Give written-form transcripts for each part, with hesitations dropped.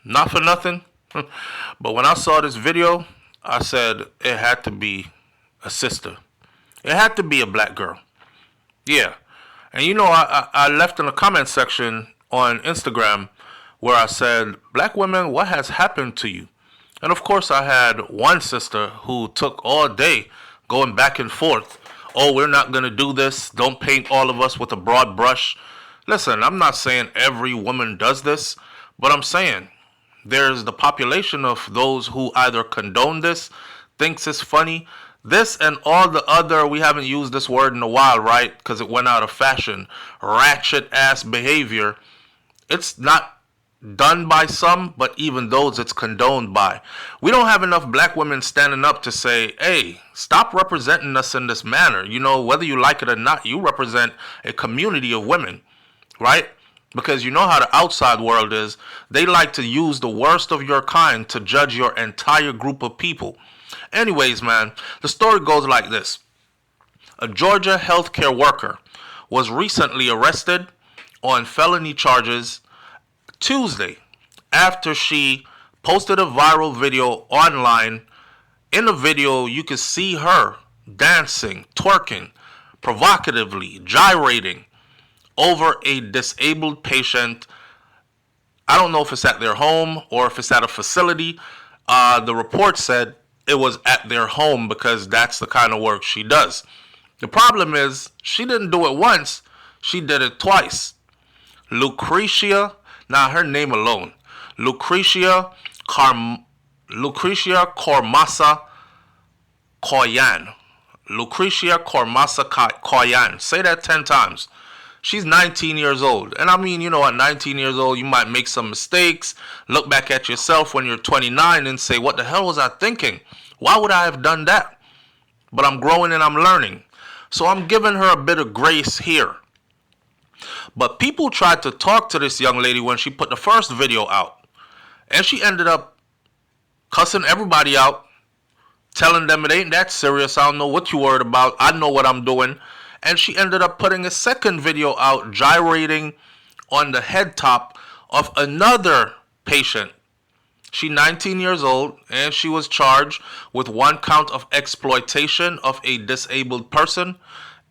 Not for nothing, but when I saw this video, I said it had to be a sister. It had to be a black girl. Yeah. And I left in the comment section on Instagram where I said, black women, what has happened to you? And of course, I had one sister who took all day going back and forth. Oh, we're not going to do this. Don't paint all of us with a broad brush. Listen, I'm not saying every woman does this, but I'm saying there's the population of those who either condone this, thinks it's funny, this and all the other, we haven't used this word in a while, right? Because it went out of fashion. Ratchet ass behavior. It's not done by some, but even those it's condoned by. We don't have enough black women standing up to say, hey, stop representing us in this manner. Whether you like it or not, you represent a community of women, right? Because you know how the outside world is. They like to use the worst of your kind to judge your entire group of people. Anyways, man, the story goes like this. A Georgia healthcare worker was recently arrested on felony charges Tuesday after she posted a viral video online. In the video, you can see her dancing, twerking, provocatively, gyrating over a disabled patient. I don't know if it's at their home or if it's at a facility. The report said it was at their home because that's the kind of work she does. The problem is she didn't do it once. She did it twice. Lucretia, now her name alone, Lucretia Cormasa Koyan. Lucretia Cormasa Koyan. Say that 10 times. She's 19 years old. And I mean, at 19 years old, you might make some mistakes. Look back at yourself when you're 29 and say, what the hell was I thinking? Why would I have done that? But I'm growing and I'm learning. So I'm giving her a bit of grace here. But people tried to talk to this young lady when she put the first video out. And she ended up cussing everybody out, telling them it ain't that serious. I don't know what you worried about. I know what I'm doing. And she ended up putting a second video out, gyrating on the head top of another patient. She's 19 years old, and she was charged with 1 count of exploitation of a disabled person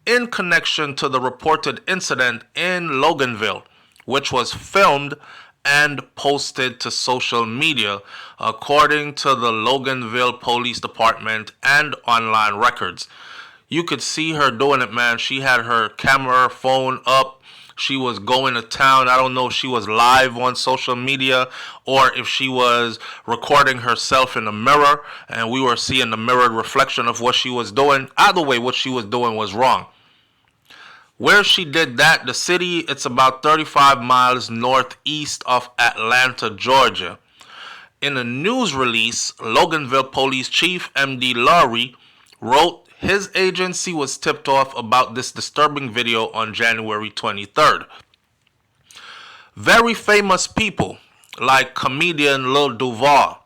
in connection to the reported incident in Loganville, which was filmed and posted to social media, according to the Loganville Police Department and online records. You could see her doing it, man. She had her camera phone up. She was going to town. I don't know if she was live on social media or if she was recording herself in the mirror and we were seeing the mirrored reflection of what she was doing. Either way, what she was doing was wrong. Where she did that, the city, it's about 35 miles northeast of Atlanta, Georgia. In a news release, Loganville Police Chief M.D. Laurie wrote his agency was tipped off about this disturbing video on January 23rd. Very famous people like comedian Lil Duval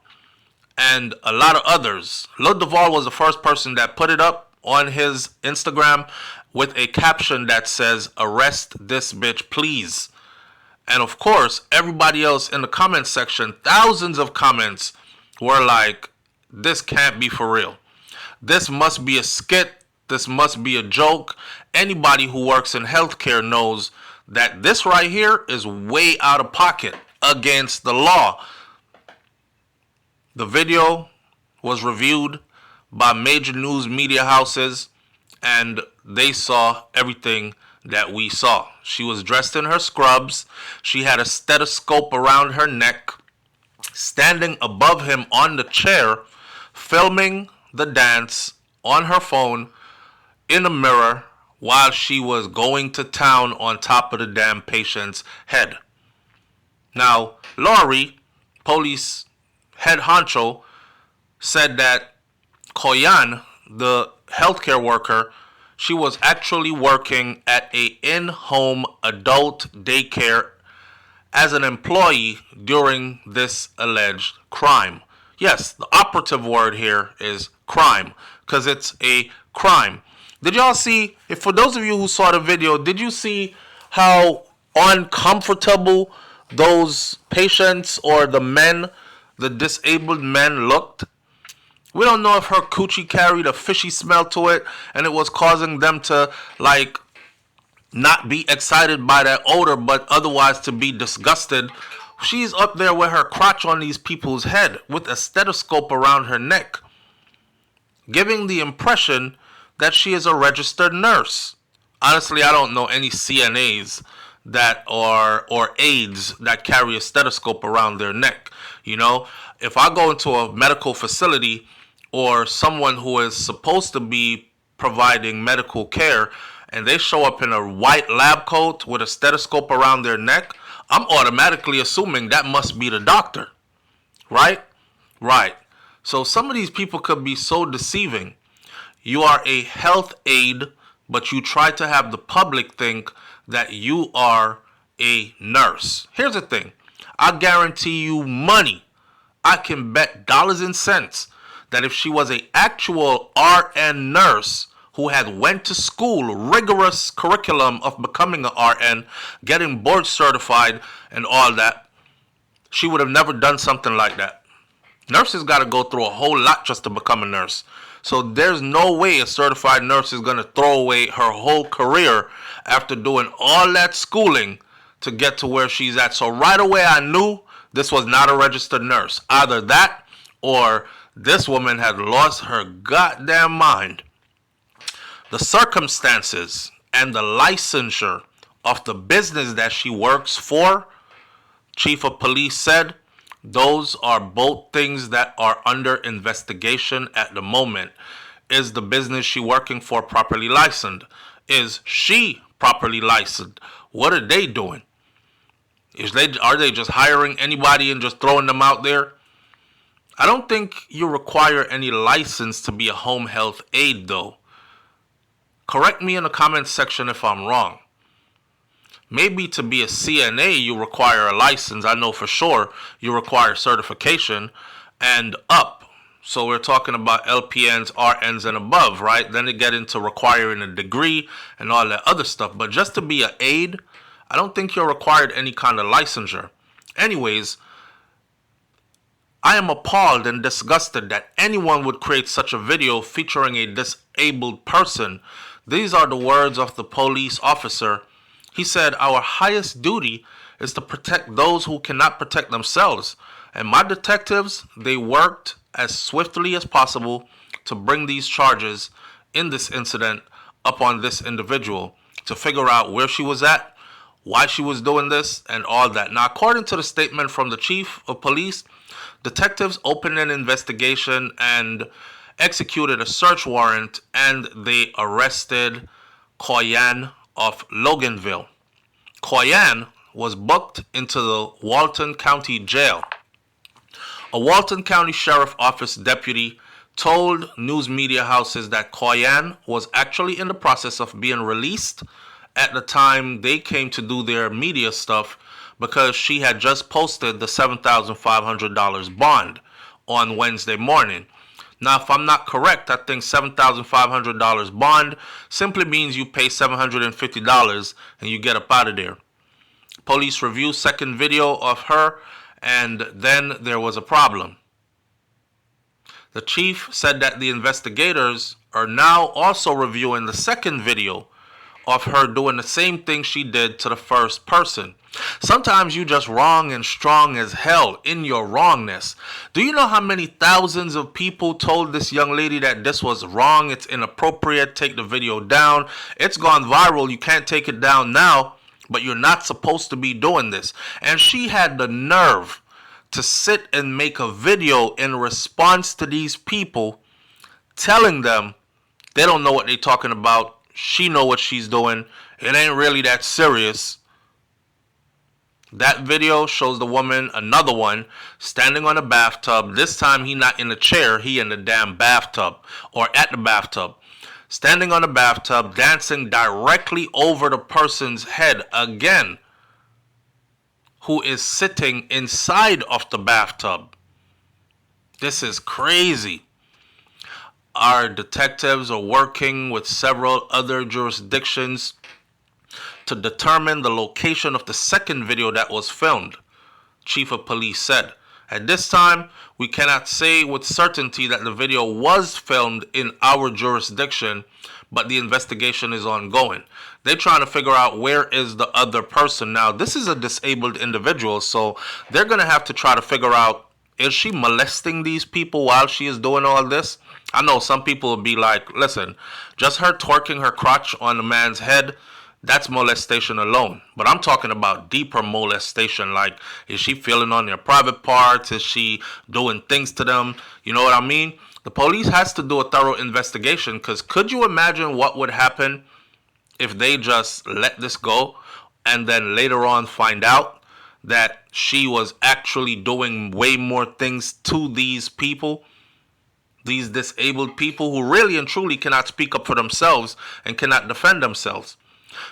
and a lot of others. Lil Duval was the first person that put it up on his Instagram with a caption that says, "Arrest this bitch, please." And of course, everybody else in the comment section, thousands of comments were like, this can't be for real. This must be a skit. This must be a joke. Anybody who works in healthcare knows that this right here is way out of pocket against the law. The video was reviewed by major news media houses and they saw everything that we saw. She was dressed in her scrubs. She had a stethoscope around her neck, standing above him on the chair, filming the dance on her phone in a mirror while she was going to town on top of the damn patient's head. Now, Laurie, police head honcho, said that Koyan, the healthcare worker, she was actually working at a in-home adult daycare as an employee during this alleged crime. Yes, the operative word here is crime, because it's a crime. Did y'all see, if for those of you who saw the video, did you see how uncomfortable those patients or the men, the disabled men, looked. We don't know if her coochie carried a fishy smell to it and it was causing them to, like, not be excited by that odor, but otherwise to be disgusted. She's up there with her crotch on these people's head with a stethoscope around her neck, giving the impression that she is a registered nurse. Honestly, I don't know any CNAs that are or aides that carry a stethoscope around their neck. You know, if I go into a medical facility or someone who is supposed to be providing medical care and they show up in a white lab coat with a stethoscope around their neck, I'm automatically assuming that must be the doctor. Right? Right. So some of these people could be so deceiving. You are a health aide, but you try to have the public think that you are a nurse. Here's the thing. I guarantee you money. I can bet dollars and cents that if she was a actual RN nurse who had went to school, rigorous curriculum of becoming an RN, getting board certified and all that, she would have never done something like that. Nurses got to go through a whole lot just to become a nurse. So there's no way a certified nurse is going to throw away her whole career after doing all that schooling to get to where she's at. So right away I knew this was not a registered nurse. Either that or this woman had lost her goddamn mind. The circumstances and the licensure of the business that she works for, Chief of Police said, those are both things that are under investigation at the moment. Is the business she working for properly licensed? Is she properly licensed? What are they doing? Are they just hiring anybody and just throwing them out there? I don't think you require any license to be a home health aide, though. Correct me in the comments section if I'm wrong. Maybe to be a CNA you require a license. I know for sure you require certification and up. So we're talking about LPNs, RNs, and above, right? Then they get into requiring a degree and all that other stuff. But just to be an aide, I don't think you're required any kind of licensure. Anyways, I am appalled and disgusted that anyone would create such a video featuring a disabled person. These are the words of the police officer. He said, "Our highest duty is to protect those who cannot protect themselves. And my detectives, they worked as swiftly as possible to bring these charges in this incident up on this individual to figure out where she was at, why she was doing this, and all that." Now, according to the statement from the chief of police, detectives opened an investigation and executed a search warrant, and they arrested Koyan of Loganville. Koyan was booked into the Walton County Jail. A Walton County Sheriff Office deputy told news media houses that Koyan was actually in the process of being released at the time they came to do their media stuff because she had just posted the $7,500 bond on Wednesday morning. Now, if I'm not correct, I think $7,500 bond simply means you pay $750 and you get up out of there. Police review second video of her, and then there was a problem. The chief said that the investigators are now also reviewing the second video of her doing the same thing she did to the first person. Sometimes you just wrong and strong as hell in your wrongness. Do you know how many thousands of people told this young lady that this was wrong, it's inappropriate, take the video down, it's gone viral, you can't take it down now, but you're not supposed to be doing this. And she had the nerve to sit and make a video in response to these people, telling them they don't know what they're talking about. She know what she's doing. It ain't really that serious. That video shows the woman, another one, standing on a bathtub. This time he not in a chair, he in the damn bathtub or at the bathtub. Standing on the bathtub, dancing directly over the person's head again, who is sitting inside of the bathtub. This is crazy. Our detectives are working with several other jurisdictions to determine the location of the second video that was filmed, Chief of Police said. At this time, we cannot say with certainty that the video was filmed in our jurisdiction, but the investigation is ongoing. They're trying to figure out where is the other person. Now, this is a disabled individual, so they're going to have to try to figure out, is she molesting these people while she is doing all this? I know some people will be like, listen, just her twerking her crotch on the man's head, that's molestation alone. But I'm talking about deeper molestation. Like, is she feeling on their private parts? Is she doing things to them? You know what I mean? The police has to do a thorough investigation, because could you imagine what would happen if they just let this go and then later on find out that she was actually doing way more things to these people? These disabled people who really and truly cannot speak up for themselves and cannot defend themselves.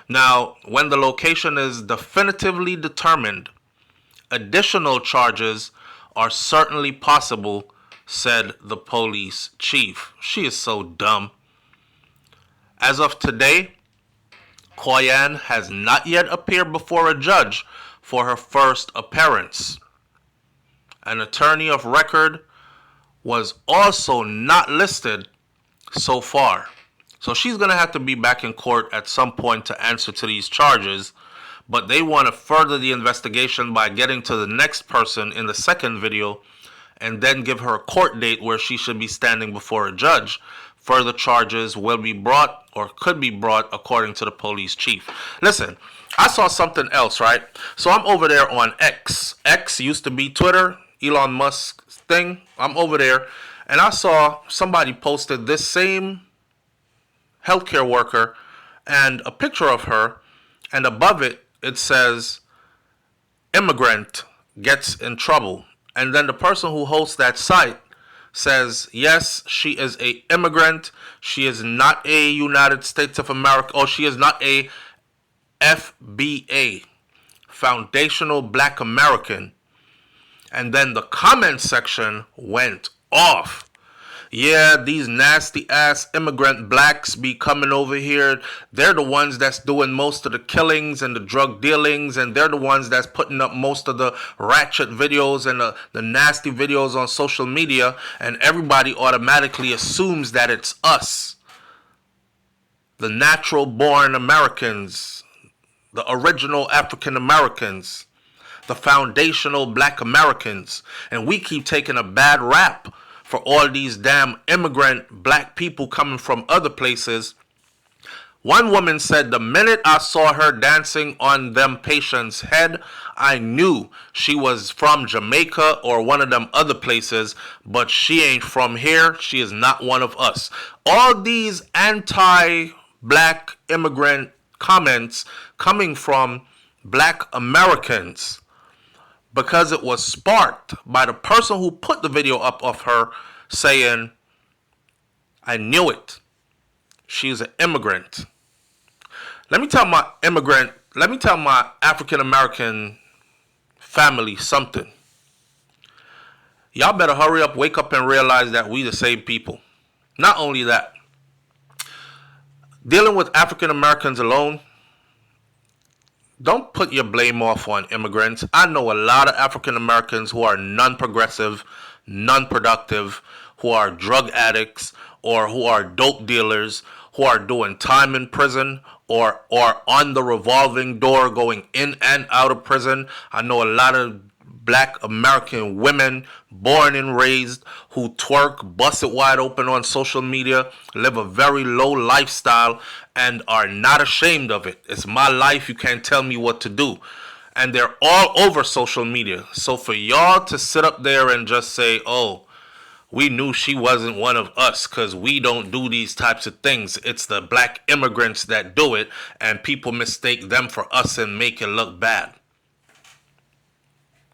Now, when the location is definitively determined, additional charges are certainly possible, said the police chief. She is so dumb. As of today, Koyan has not yet appeared before a judge for her first appearance. An attorney of record was also not listed so far. So she's going to have to be back in court at some point to answer to these charges. But they want to further the investigation by getting to the next person in the second video and then give her a court date where she should be standing before a judge. Further charges will be brought or could be brought according to the police chief. Listen, I saw something else, right? So I'm over there on X. X used to be Twitter, Elon Musk's thing. I'm over there and I saw somebody posted this same healthcare worker and a picture of her, and above it, it says, immigrant gets in trouble. And then the person who hosts that site says, yes, she is a immigrant. She is not a United States of America, or she is not a FBA, Foundational Black American. And then the comment section went off. Yeah, these nasty ass immigrant blacks be coming over here. They're the ones that's doing most of the killings and the drug dealings, and they're the ones that's putting up most of the ratchet videos and the nasty videos on social media, and everybody automatically assumes that it's us, the natural born Americans, the original African Americans, the foundational black Americans, and we keep taking a bad rap for all these damn immigrant black people coming from other places. One woman said, the minute I saw her dancing on them patients' head, I knew she was from Jamaica or one of them other places, but she ain't from here. She is not one of us. All these anti-black immigrant comments coming from black Americans, because it was sparked by the person who put the video up of her saying, I knew it. She's an immigrant. Let me tell my African American family something. Y'all better hurry up, wake up, and realize that we the same people. Not only that, dealing with African Americans alone, don't put your blame off on immigrants. I know a lot of African Americans who are non-progressive, non-productive, who are drug addicts, or who are dope dealers, who are doing time in prison, or on the revolving door going in and out of prison. I know a lot of black American women, born and raised, who twerk, bust it wide open on social media, live a very low lifestyle, and are not ashamed of it. It's my life. You can't tell me what to do. And they're all over social media. So for y'all to sit up there and just say, oh, we knew she wasn't one of us because we don't do these types of things. It's the black immigrants that do it, and people mistake them for us and make it look bad.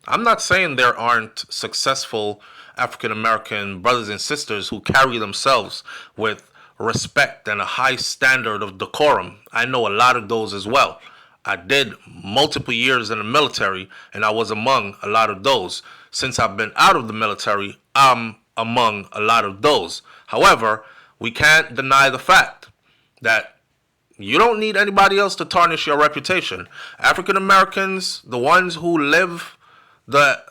I'm not saying there aren't successful African American brothers and sisters who carry themselves with respect and a high standard of decorum. I know a lot of those as well. I did multiple years in the military, and I was among a lot of those. Since I've been out of the military, I'm among a lot of those. However, we can't deny the fact that You don't need anybody else to tarnish your reputation. African Americans, the ones who live the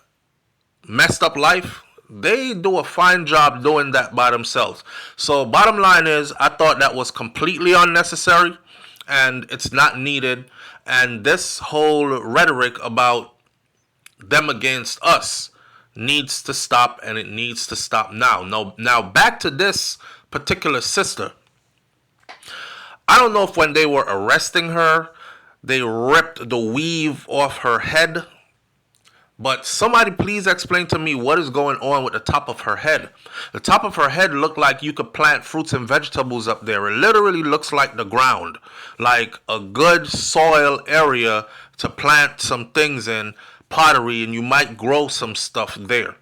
messed up life, they do a fine job doing that by themselves. So bottom line is, I thought that was completely unnecessary and it's not needed. And this whole rhetoric about them against us needs to stop, and it needs to stop now. Now back to this particular sister. I don't know if when they were arresting her, they ripped the weave off her head. But somebody please explain to me what is going on with the top of her head. The top of her head looked like you could plant fruits and vegetables up there. It literally looks like the ground. Like a good soil area to plant some things in, pottery, and you might grow some stuff there.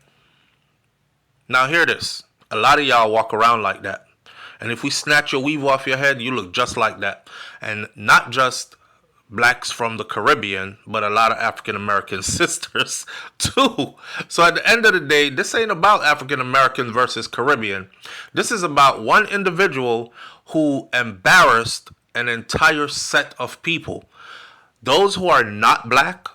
Now hear this. A lot of y'all walk around like that. And if we snatch your weave off your head, you look just like that. And not just blacks from the Caribbean, but a lot of African American sisters too. So at the end of the day, this ain't about African American versus Caribbean. This is about one individual who embarrassed an entire set of people. Those who are not black,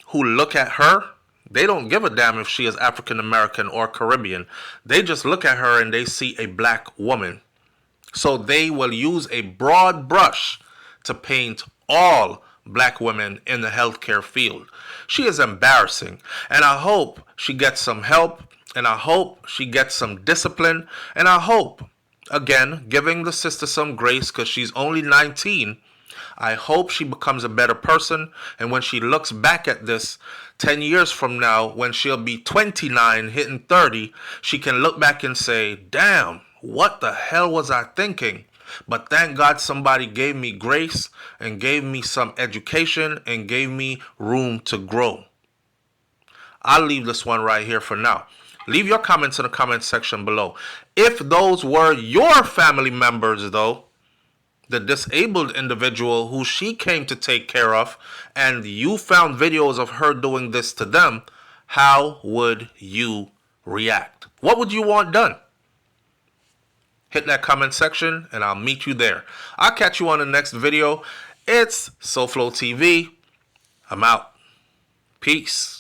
who look at her, they don't give a damn if she is African American or Caribbean. They just look at her and they see a black woman. So they will use a broad brush to paint all black women in the healthcare field. She is embarrassing, and I hope she gets some help, and I hope she gets some discipline, and I hope, again, giving the sister some grace because she's only 19, I hope she becomes a better person, and when she looks back at this 10 years from now, when she'll be 29 hitting 30, she can look back and say, damn, what the hell was I thinking? But thank God somebody gave me grace and gave me some education and gave me room to grow. I'll leave this one right here for now. Leave your comments in the comment section below. If those were your family members, though, the disabled individual who she came to take care of, and you found videos of her doing this to them, how would you react? What would you want done? Hit that comment section and I'll meet you there. I'll catch you on the next video. It's SouFLoTV. I'm out. Peace.